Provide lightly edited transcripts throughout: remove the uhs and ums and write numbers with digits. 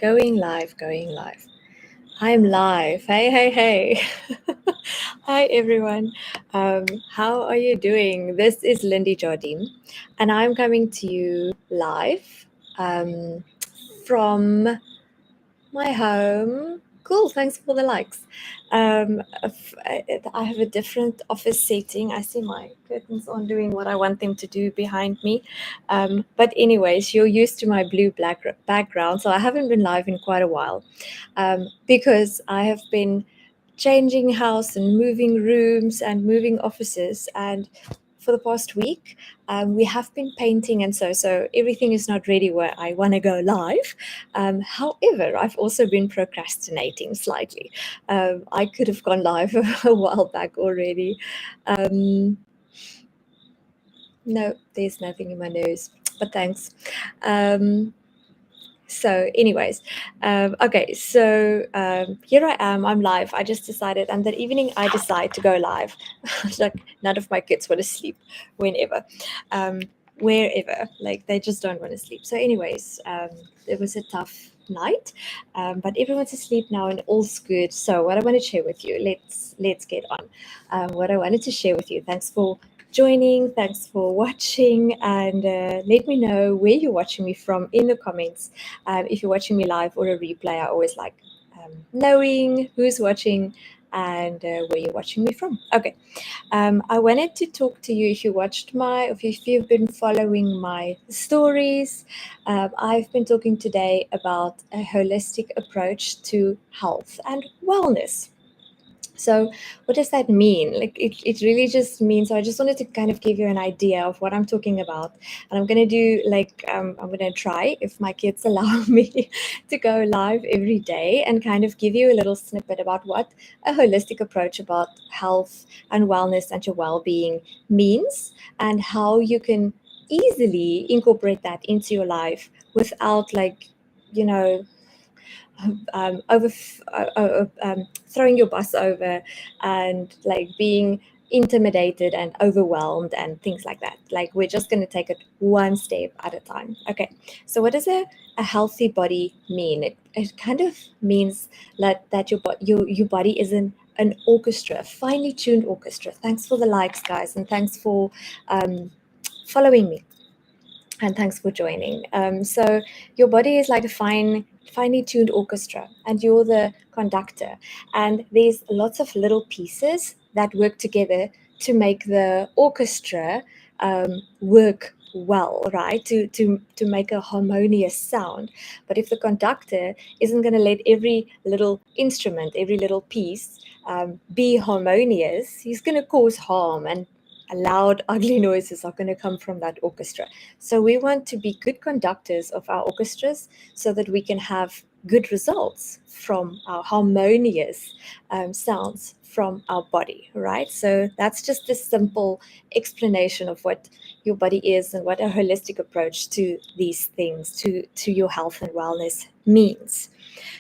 Going live, going live. I'm live. Hey, hey, hey. Hi, everyone. How are you doing? This is Lindy Jardine, and I'm coming to you live from my home. Cool. Thanks for the likes. I have a different office setting. I see my curtains aren't doing what I want them to do behind me. But anyways, you're used to my blue black background, so I haven't been live in quite a while because I have been changing house and moving rooms and moving offices. And for the past week, we have been painting, and so everything is not ready where I want to go live. However, I've also been procrastinating slightly. I could have gone live a while back already. Um, no, there's nothing in my nose, but thanks. Um, so anyways, okay, so here I am, I'm live. I just decided, and that evening I decide to go live. Like none of my kids want to sleep whenever, wherever, like they just don't want to sleep. So anyways, it was a tough night, but everyone's asleep now and all's good. So what I want to share with you, let's get on. What I wanted to share with you, thanks for joining, thanks for watching, and let me know where you're watching me from in the comments. If you're watching me live or a replay, I always like knowing who's watching and where you're watching me from. Okay, I wanted to talk to you. If you watched if you've been following my stories, I've been talking today about a holistic approach to health and wellness. So, what does that mean? Like, it really just means, so I just wanted to kind of give you an idea of what I'm talking about. And I'm going to do, I'm going to try, if my kids allow me, to go live every day and kind of give you a little snippet about what a holistic approach about health and wellness and your well being means, and how you can easily incorporate that into your life without, you know, throwing your bus over and like being intimidated and overwhelmed and things like that. Like we're just going to take it one step at a time. Okay, so what does a healthy body mean? It kind of means that your body is an orchestra, a finely tuned orchestra. Thanks for the likes, guys, and thanks for following me, and thanks for joining. So your body is like a finely tuned orchestra, and you're the conductor. And there's lots of little pieces that work together to make the orchestra work well, right? To make a harmonious sound. But if the conductor isn't going to let every little instrument, every little piece be harmonious, he's going to cause harm, and loud, ugly noises are going to come from that orchestra. So we want to be good conductors of our orchestras so that we can have good results from our harmonious sounds from our body, right? So that's just a simple explanation of what your body is and what a holistic approach to these things, to your health and wellness means.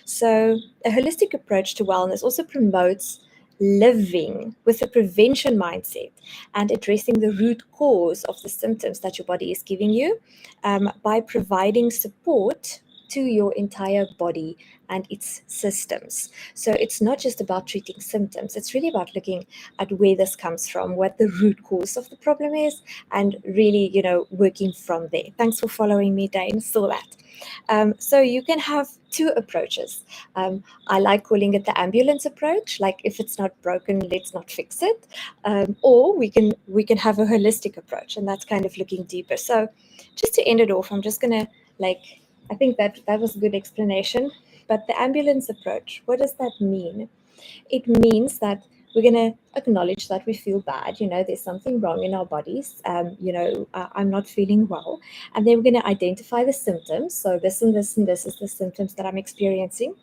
So a holistic approach to wellness also promotes living with a prevention mindset and addressing the root cause of the symptoms that your body is giving you by providing support to your entire body and its systems. So it's not just about treating symptoms, it's really about looking at where this comes from, what the root cause of the problem is, and really, working from there. Thanks for following me, Dane. Saw that. So you can have two approaches. I like calling it the ambulance approach. Like if it's not broken, let's not fix it. Or we can have a holistic approach, and that's kind of looking deeper. So just to end it off, I'm just gonna I think that was a good explanation. But the ambulance approach, what does that mean? It means that we're going to acknowledge that we feel bad. There's something wrong in our bodies. I'm not feeling well. And then we're going to identify the symptoms. So this and this and this is the symptoms that I'm experiencing.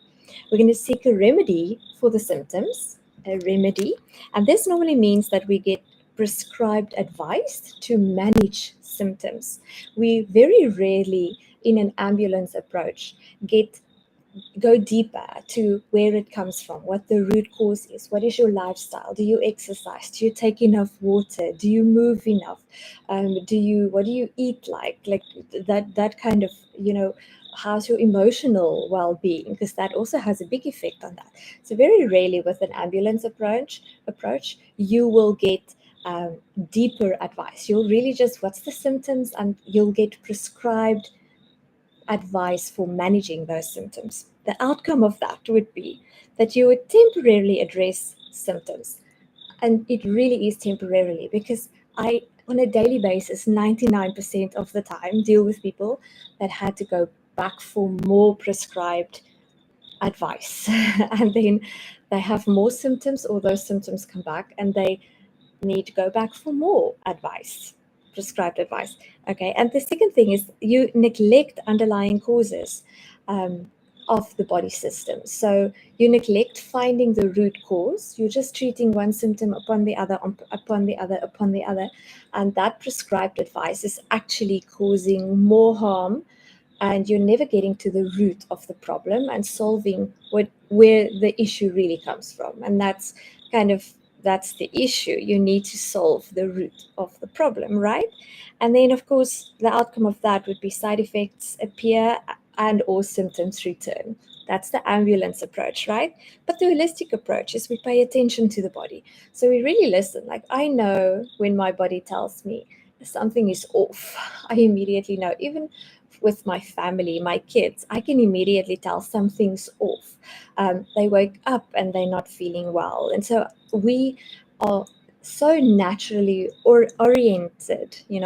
We're going to seek a remedy for the symptoms, a remedy. And this normally means that we get prescribed advice to manage symptoms. We very rarely, in an ambulance approach, go deeper to where it comes from, what the root cause is. What is your lifestyle? Do you exercise? Do you take enough water? Do you move enough? What do you eat like that kind of how's your emotional well-being, because that also has a big effect on that. So very rarely with an ambulance approach you will get deeper advice. You'll really just, what's the symptoms, and you'll get prescribed advice for managing those symptoms. The outcome of that would be that you would temporarily address symptoms. And it really is temporarily, because I, on a daily basis, 99% of the time, deal with people that had to go back for more prescribed advice. And then they have more symptoms, or those symptoms come back, and they need to go back for more advice, prescribed advice. Okay. And the second thing is you neglect underlying causes of the body system. So you neglect finding the root cause. You're just treating one symptom upon the other, upon the other, upon the other. And that prescribed advice is actually causing more harm, and you're never getting to the root of the problem and solving where the issue really comes from. And that's the issue. You need to solve the root of the problem, right? And then of course the outcome of that would be side effects appear and or symptoms return. That's the ambulance approach, right? But the holistic approach is we pay attention to the body. So we really listen. Like, I know when my body tells me something is off. I immediately know. Even with my family, my kids, I can immediately tell something's off. They wake up and they're not feeling well. And so we are so naturally orientated in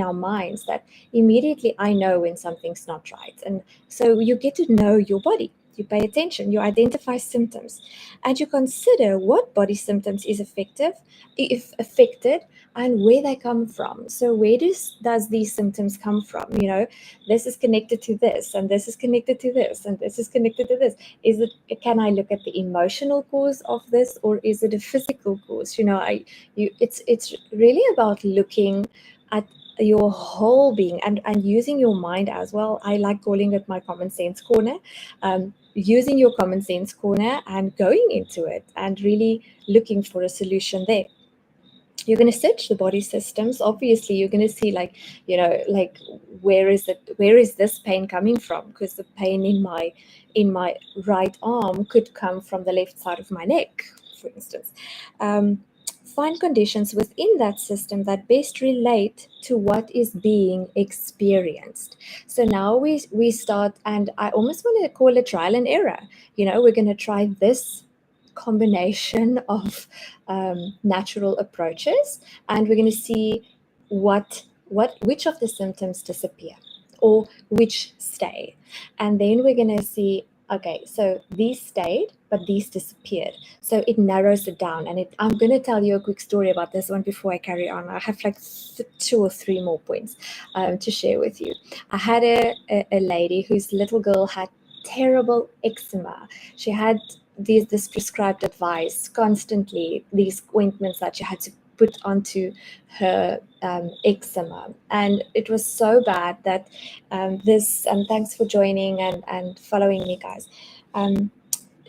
our minds that immediately I know when something's not right. And so you get to know your body. You pay attention, you identify symptoms, and you consider what body symptoms is effective, if affected, and where they come from. So where does these symptoms come from? This is connected to this, and this is connected to this, and this is connected to this. Can I look at the emotional cause of this, or is it a physical cause? It's really about looking at your whole being, and using your mind as well. I like calling it my common sense corner. Using your common sense corner and going into it and really looking for a solution there. You're going to search the body systems. Obviously you're going to see, like, where is this pain coming from? Because the pain in my right arm could come from the left side of my neck, for instance. Find conditions within that system that best relate to what is being experienced. So now we start, and I almost want to call it trial and error. We're going to try this combination of natural approaches, and we're going to see which of the symptoms disappear or which stay. And then we're going to see, okay, so these stayed, but these disappeared. So it narrows it down. And I'm going to tell you a quick story about this one before I carry on. I have like 2 or 3 more points to share with you. I had a lady whose little girl had terrible eczema. She had this prescribed advice constantly, these ointments that she had to put onto her eczema. And it was so bad that thanks for joining and following me, guys.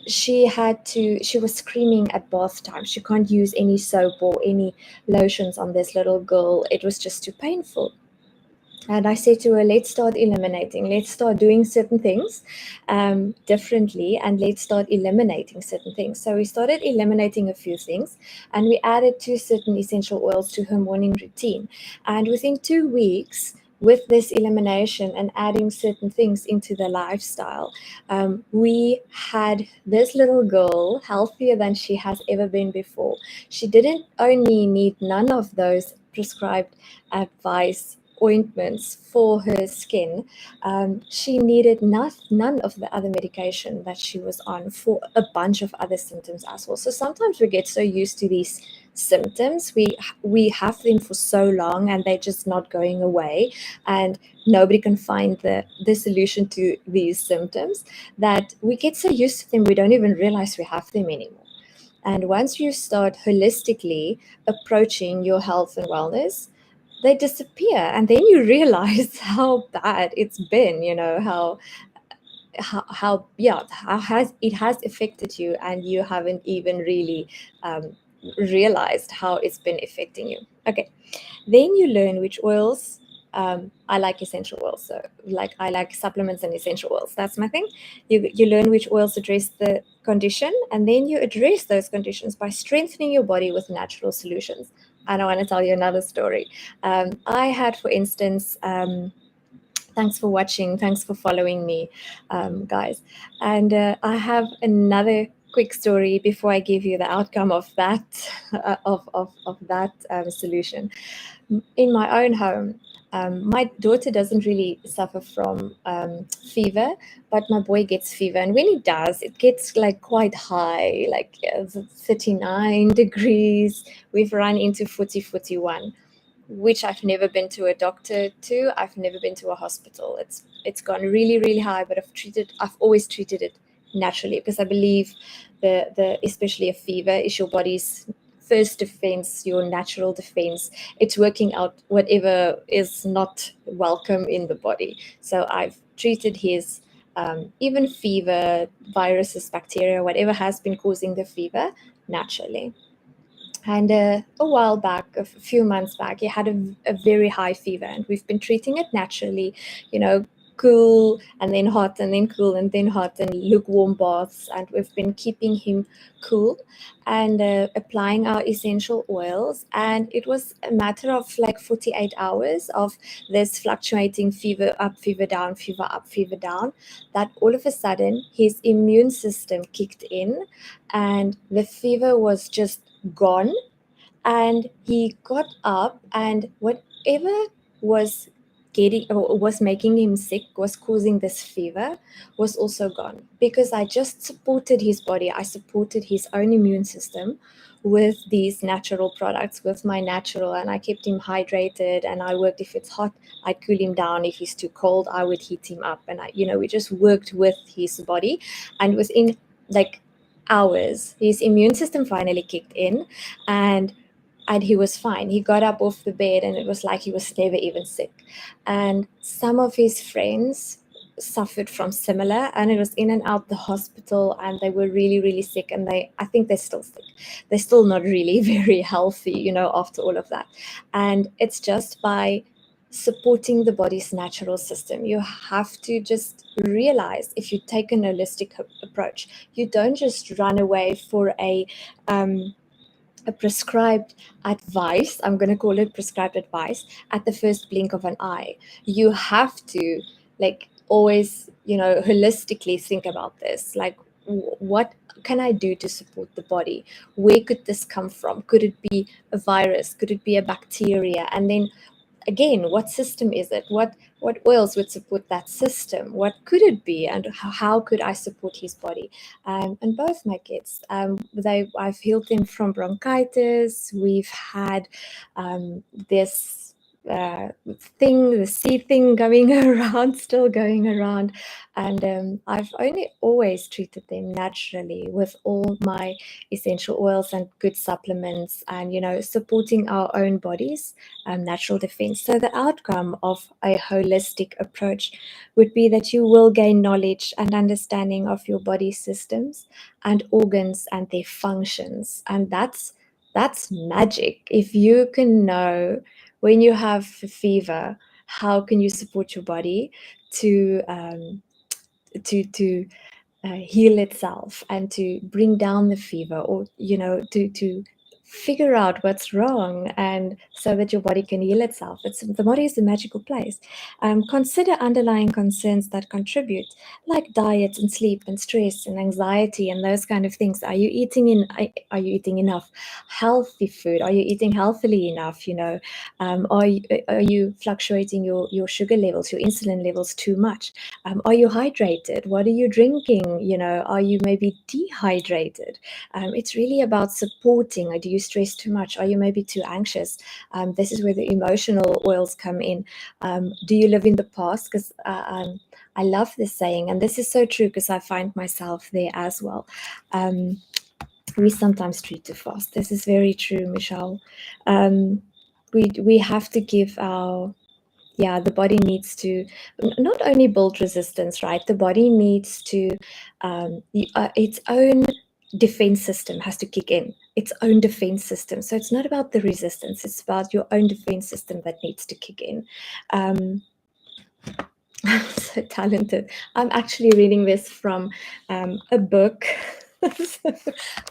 She was screaming at bath time. She can't use any soap or any lotions on this little girl. It was just too painful. And I said to her, let's start eliminating. Let's start doing certain things differently, and let's start eliminating certain things. So we started eliminating a few things, and we added 2 certain essential oils to her morning routine. And within 2 weeks, with this elimination and adding certain things into the lifestyle, we had this little girl healthier than she has ever been before. She didn't only need none of those prescribed advice ointments for her skin. She needed none of the other medication that she was on for a bunch of other symptoms as well. So sometimes we get so used to these symptoms, we have them for so long, and they're just not going away, and nobody can find the solution to these symptoms, that we get so used to them we don't even realize we have them anymore. And once you start holistically approaching your health and wellness, they disappear, and then you realize how bad it's been, how it has affected you, and you haven't even really realized how it's been affecting you. Okay, then you learn which oils I like essential oils. So like I like supplements and essential oils. That's my thing. You learn which oils address the condition, and then you address those conditions by strengthening your body with natural solutions. And I want to tell you another story. I had, for instance, thanks for watching, thanks for following me, guys. And I have another quick story before I give you the outcome of that of that solution. In my own home, my daughter doesn't really suffer from fever, but my boy gets fever. And when he does, it gets like quite high, like 39 degrees. We've run into 40, 41, which I've never been to a doctor to. I've never been to a hospital. It's gone really, really high, but I've always treated it naturally, because I believe the especially a fever is your body's first defense, your natural defense. It's working out whatever is not welcome in the body. So I've treated his even fever, viruses, bacteria, whatever has been causing the fever, naturally. And a while back, a few months back, he had a very high fever, and we've been treating it naturally, cool and then hot and then cool and then hot, and lukewarm baths. And we've been keeping him cool and applying our essential oils. And it was a matter of like 48 hours of this fluctuating fever up, fever down, fever up, fever down, that all of a sudden his immune system kicked in and the fever was just gone. And he got up, and whatever was getting or was making him sick, was causing this fever, was also gone, because I just supported his body. I supported his own immune system with these natural products, with my natural, and I kept him hydrated. And I worked, if it's hot, I'd cool him down. If he's too cold, I would heat him up. And we just worked with his body. And within like hours, his immune system finally kicked in, and he was fine. He got up off the bed, and it was like he was never even sick. And some of his friends suffered from similar, and it was in and out the hospital, and they were really, really sick. And I think they're still sick. They're still not really very healthy, after all of that. And it's just by supporting the body's natural system. You have to just realize, if you take an holistic approach, you don't just run away for a prescribed advice. I'm going to call it prescribed advice at the first blink of an eye. You have to always, holistically think about this. Like, what can I do to support the body? Where could this come from? Could it be a virus? Could it be a bacteria? And then again, what system is it? What oils would support that system? What could it be? And how could I support his body? And both my kids, I've healed them from bronchitis. We've had this the C thing going around, still going around. And I've only always treated them naturally with all my essential oils and good supplements, and supporting our own bodies, natural defense. So the outcome of a holistic approach would be that you will gain knowledge and understanding of your body systems and organs and their functions. And that's magic. If you can know when you have fever, how can you support your body to heal itself and to bring down the fever, or to figure out what's wrong, and so that your body can heal itself. The body is a magical place. Consider underlying concerns that contribute, like diet and sleep and stress and anxiety and those kind of things. Are you eating enough healthy food? Are you eating healthily enough? Are you fluctuating your sugar levels, your insulin levels too much? Are you hydrated? What are you drinking? Are you maybe dehydrated? It's really about supporting. Or do you stress too much? Are you maybe too anxious? This is where the emotional oils come in. Do you live in the past? Because I love this saying, and this is so true, because I find myself there as well. We sometimes treat too fast. This is very true, Michelle. We have to give the body needs to not only build resistance, right? The body needs to its own defense system has to kick in, its own defense system. So it's not about the resistance, it's about your own defense system that needs to kick in. I'm so talented. I'm actually reading this from a book.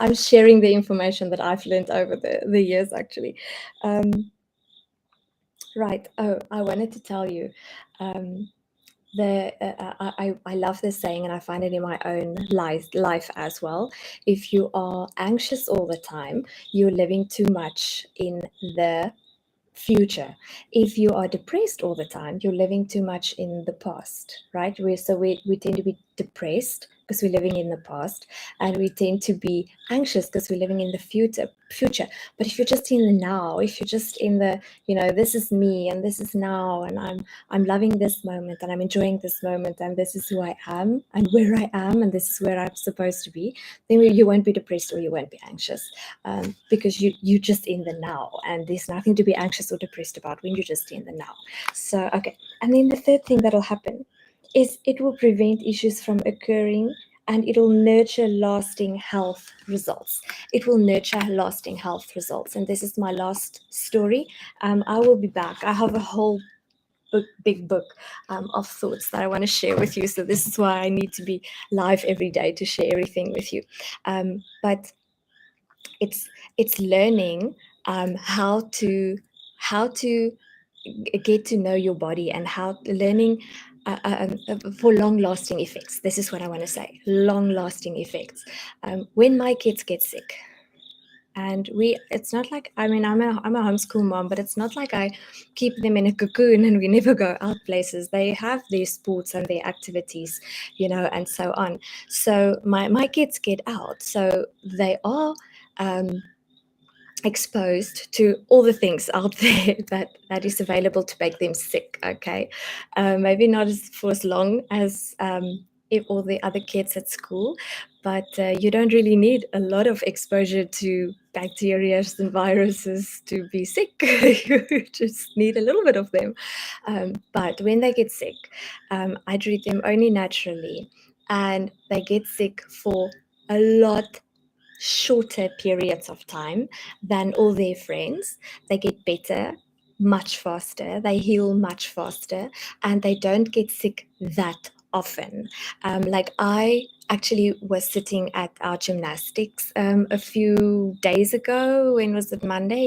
I'm sharing the information that I've learned over the years, actually. Right. Oh, I wanted to tell you. I love this saying, and I find it in my own life as well. If you are anxious all the time, you're living too much in the future. If you are depressed all the time, you're living too much in the past, right? We tend to be depressed because we're living in the past, and we tend to be anxious because we're living in the future. But if you're just in the now, if you're just in the, this is me and this is now, and I'm loving this moment and I'm enjoying this moment, and this is who I am and where I am, and this is where I'm supposed to be, then you won't be depressed or you won't be anxious, because you're just in the now, and there's nothing to be anxious or depressed about when you're just in the now. So, okay. And then the third thing that'll happen is it will prevent issues from occurring, and it'll nurture lasting health results. It will nurture lasting health results. And this is my last story. I will be back. I have a whole big book of thoughts that I want to share with you. So this is why I need to be live every day to share everything with you. But it's learning how to get to know your body, and how learning for long-lasting effects. This is what I want to say: long-lasting effects. When my kids get sick, and it's not like, I'm a homeschool mom, but it's not like I keep them in a cocoon and we never go out places. They have their sports and their activities, and so on. So my kids get out, so they are exposed to all the things out there that is available to make them sick. Okay, maybe not for as long as if all the other kids at school, but you don't really need a lot of exposure to bacteria and viruses to be sick. You just need a little bit of them. But when they get sick, I treat them only naturally, and they get sick for a lot shorter periods of time than all their friends. They get better much faster, they heal much faster, and they don't get sick that often. Like, I actually was sitting at our gymnastics a few days ago. When was it? Monday?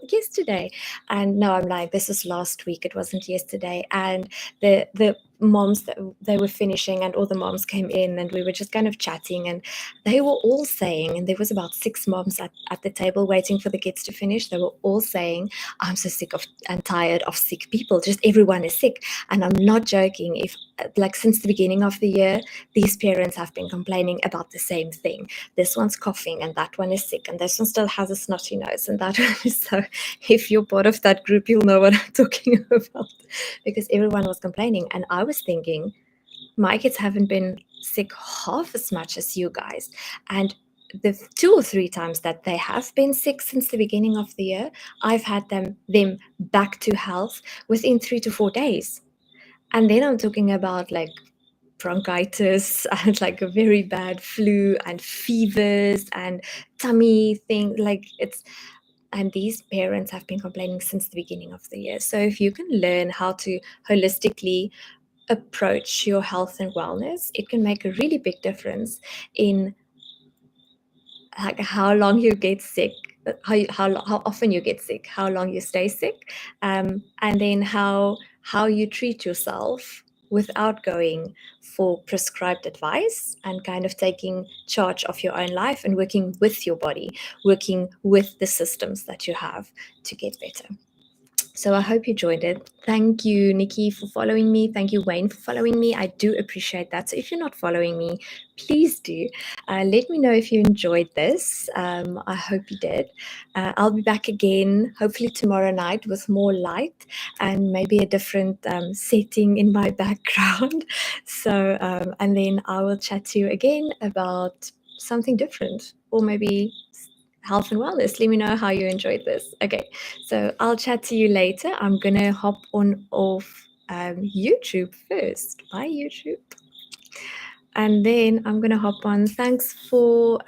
Yesterday. And no, I'm like, this is last week, it wasn't yesterday. And the moms that they were finishing, and all the moms came in, and we were just kind of chatting, and they were all saying, and there was about 6 moms at the table waiting for the kids to finish. They were all saying, I'm so sick of and tired of sick people. Just everyone is sick. And I'm not joking. If, like, since the beginning of the year, these parents have been complaining about the same thing. This one's coughing, and that one is sick, and this one still has a snotty nose, and that one is so. If you're part of that group, you'll know what I'm talking about, because everyone was complaining. And I was thinking, my kids haven't been sick half as much as you guys. And the 2 or 3 times that they have been sick since the beginning of the year, I've had them back to health within 3 to 4 days. And then I'm talking about, like, bronchitis and like a very bad flu and fevers and tummy thing. And these parents have been complaining since the beginning of the year. So if you can learn how to holistically approach your health and wellness, it can make a really big difference in, like, how long you get sick, how often you get sick, how long you stay sick, and then how you treat yourself without going for prescribed advice, and kind of taking charge of your own life and working with your body, working with the systems that you have to get better. So I hope you enjoyed it. Thank you, Nikki, for following me. Thank you, Wayne, for following me. I do appreciate that. So if you're not following me, please do. Let me know if you enjoyed this. I hope you did. I'll be back again, hopefully tomorrow night, with more light and maybe a different setting in my background. So, and then I will chat to you again about something different, or maybe health and wellness. Let me know how you enjoyed this. Okay, so I'll chat to you later. I'm gonna hop on off YouTube first. Bye, YouTube. And then I'm gonna hop on. Thanks for